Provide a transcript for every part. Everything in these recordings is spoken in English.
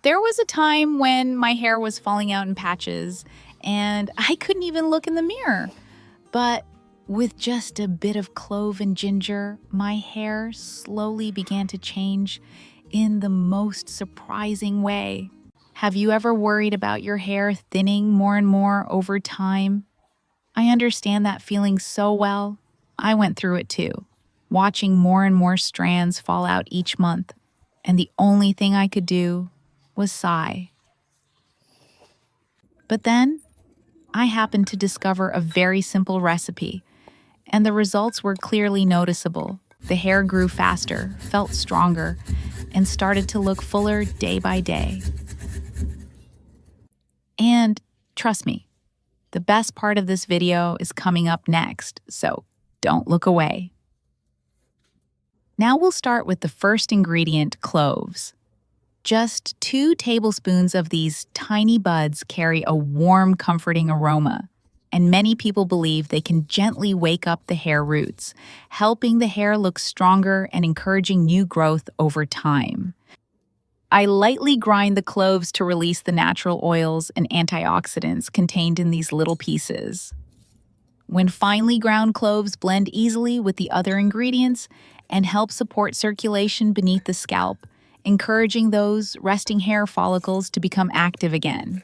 There was a time when my hair was falling out in patches and I couldn't even look in the mirror. But with just a bit of clove and ginger, my hair slowly began to change in the most surprising way. Have you ever worried about your hair thinning more and more over time? I understand that feeling so well. I went through it too, watching more and more strands fall out each month. And the only thing I could do was sigh. But then I happened to discover a very simple recipe, and the results were clearly noticeable. The hair grew faster, felt stronger, and started to look fuller day by day. And trust me, the best part of this video is coming up next, so don't look away. Now we'll start with the first ingredient, cloves. Just 2 tablespoons of these tiny buds carry a warm, comforting aroma, and many people believe they can gently wake up the hair roots, helping the hair look stronger and encouraging new growth over time. I lightly grind the cloves to release the natural oils and antioxidants contained in these little pieces. When finely ground cloves blend easily with the other ingredients and help support circulation beneath the scalp, encouraging those resting hair follicles to become active again.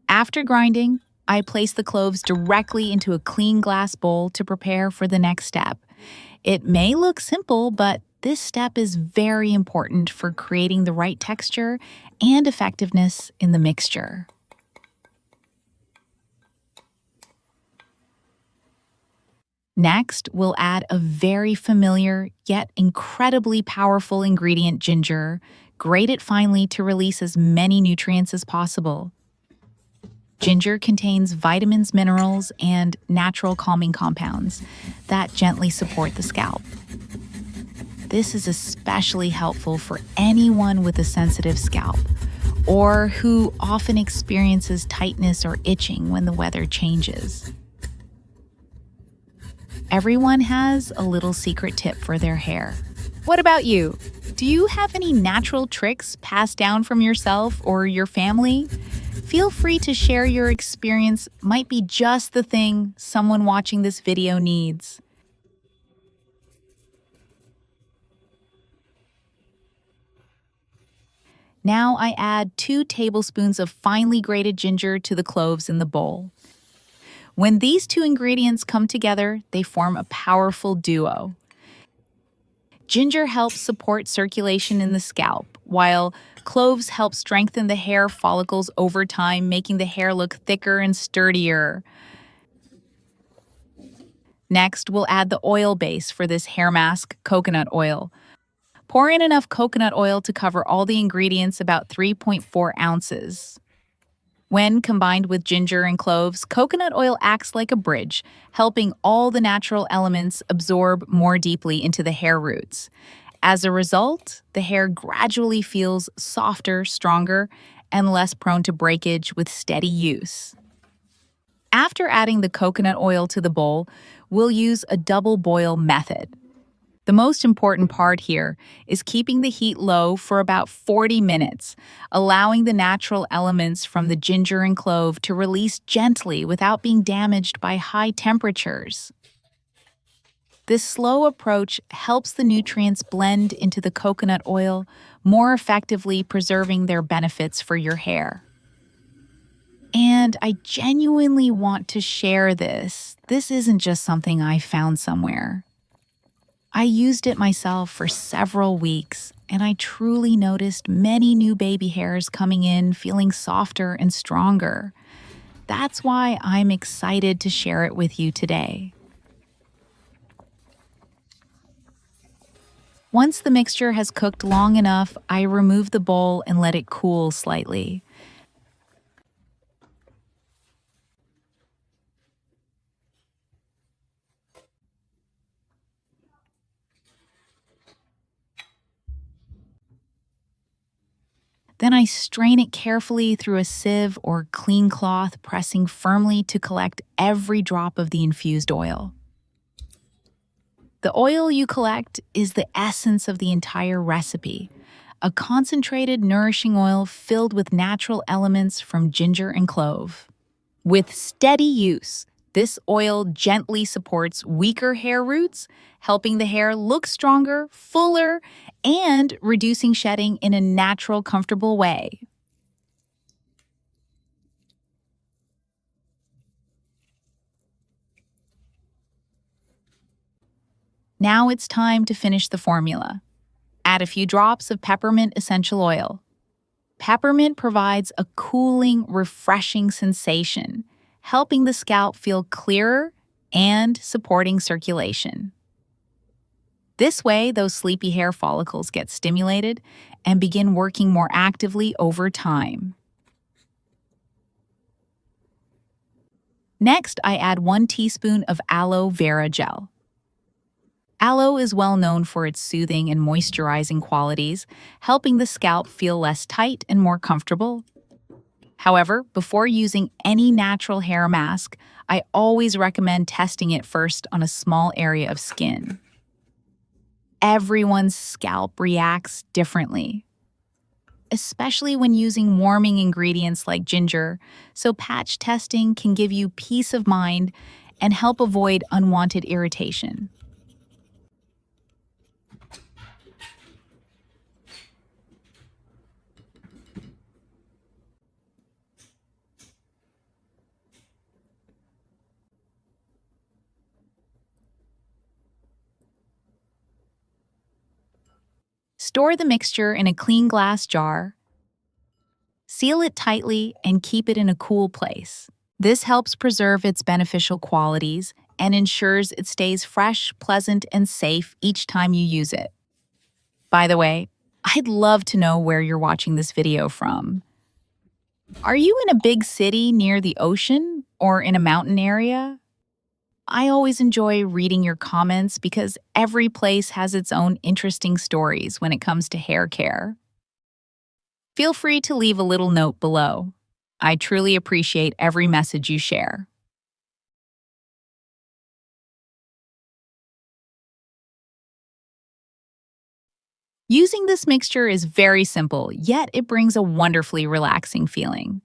After grinding, I place the cloves directly into a clean glass bowl to prepare for the next step. It may look simple, but this step is very important for creating the right texture and effectiveness in the mixture. Next, we'll add a very familiar yet incredibly powerful ingredient, ginger. Grate it finely to release as many nutrients as possible. Ginger contains vitamins, minerals, and natural calming compounds that gently support the scalp. This is especially helpful for anyone with a sensitive scalp or who often experiences tightness or itching when the weather changes. Everyone has a little secret tip for their hair. What about you? Do you have any natural tricks passed down from yourself or your family? Feel free to share. Your experience might be just the thing someone watching this video needs. Now I add 2 tablespoons of finely grated ginger to the cloves in the bowl. When these 2 ingredients come together, they form a powerful duo. Ginger helps support circulation in the scalp, while cloves help strengthen the hair follicles over time, making the hair look thicker and sturdier. Next, we'll add the oil base for this hair mask, coconut oil. Pour in enough coconut oil to cover all the ingredients, about 3.4 ounces. When combined with ginger and cloves, coconut oil acts like a bridge, helping all the natural elements absorb more deeply into the hair roots. As a result, the hair gradually feels softer, stronger, and less prone to breakage with steady use. After adding the coconut oil to the bowl, we'll use a double boil method. The most important part here is keeping the heat low for about 40 minutes, allowing the natural elements from the ginger and clove to release gently without being damaged by high temperatures. This slow approach helps the nutrients blend into the coconut oil, more effectively preserving their benefits for your hair. And I genuinely want to share this. This isn't just something I found somewhere. I used it myself for several weeks, and I truly noticed many new baby hairs coming in feeling softer and stronger. That's why I'm excited to share it with you today. Once the mixture has cooked long enough, I remove the bowl and let it cool slightly. Then I strain it carefully through a sieve or clean cloth, pressing firmly to collect every drop of the infused oil. The oil you collect is the essence of the entire recipe, a concentrated, nourishing oil filled with natural elements from ginger and clove. With steady use, this oil gently supports weaker hair roots, helping the hair look stronger, fuller, and reducing shedding in a natural, comfortable way. Now it's time to finish the formula. Add a few drops of peppermint essential oil. Peppermint provides a cooling, refreshing sensation, helping the scalp feel clearer and supporting circulation. This way, those sleepy hair follicles get stimulated and begin working more actively over time. Next, I add 1 teaspoon of aloe vera gel. Aloe is well known for its soothing and moisturizing qualities, helping the scalp feel less tight and more comfortable. However, before using any natural hair mask, I always recommend testing it first on a small area of skin. Everyone's scalp reacts differently, especially when using warming ingredients like ginger, so patch testing can give you peace of mind and help avoid unwanted irritation. Store the mixture in a clean glass jar, seal it tightly, and keep it in a cool place. This helps preserve its beneficial qualities and ensures it stays fresh, pleasant, and safe each time you use it. By the way, I'd love to know where you're watching this video from. Are you in a big city near the ocean or in a mountain area? I always enjoy reading your comments because every place has its own interesting stories when it comes to hair care. Feel free to leave a little note below. I truly appreciate every message you share. Using this mixture is very simple, yet it brings a wonderfully relaxing feeling.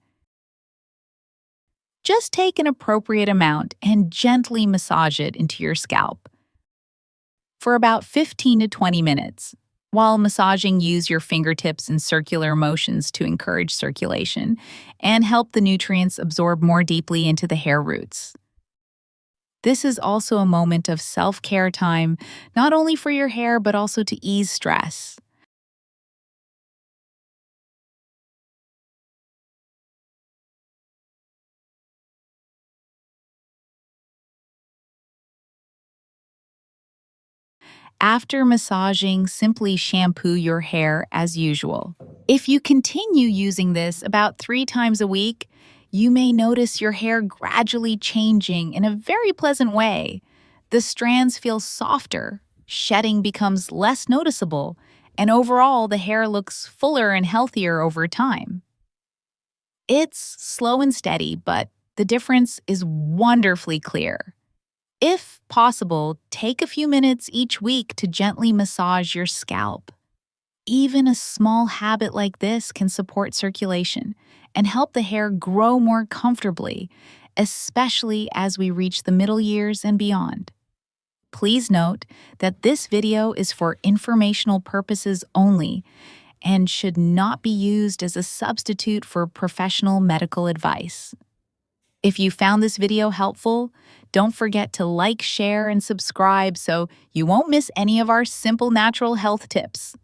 Just take an appropriate amount and gently massage it into your scalp for about 15 to 20 minutes. While massaging, use your fingertips in circular motions to encourage circulation and help the nutrients absorb more deeply into the hair roots. This is also a moment of self-care time, not only for your hair but also to ease stress. After massaging, simply shampoo your hair as usual. If you continue using this about 3 times a week, you may notice your hair gradually changing in a very pleasant way. The strands feel softer, shedding becomes less noticeable, and overall the hair looks fuller and healthier over time. It's slow and steady, but the difference is wonderfully clear. If possible, take a few minutes each week to gently massage your scalp. Even a small habit like this can support circulation and help the hair grow more comfortably, especially as we reach the middle years and beyond. Please note that this video is for informational purposes only and should not be used as a substitute for professional medical advice. If you found this video helpful, don't forget to like, share, and subscribe so you won't miss any of our simple natural health tips.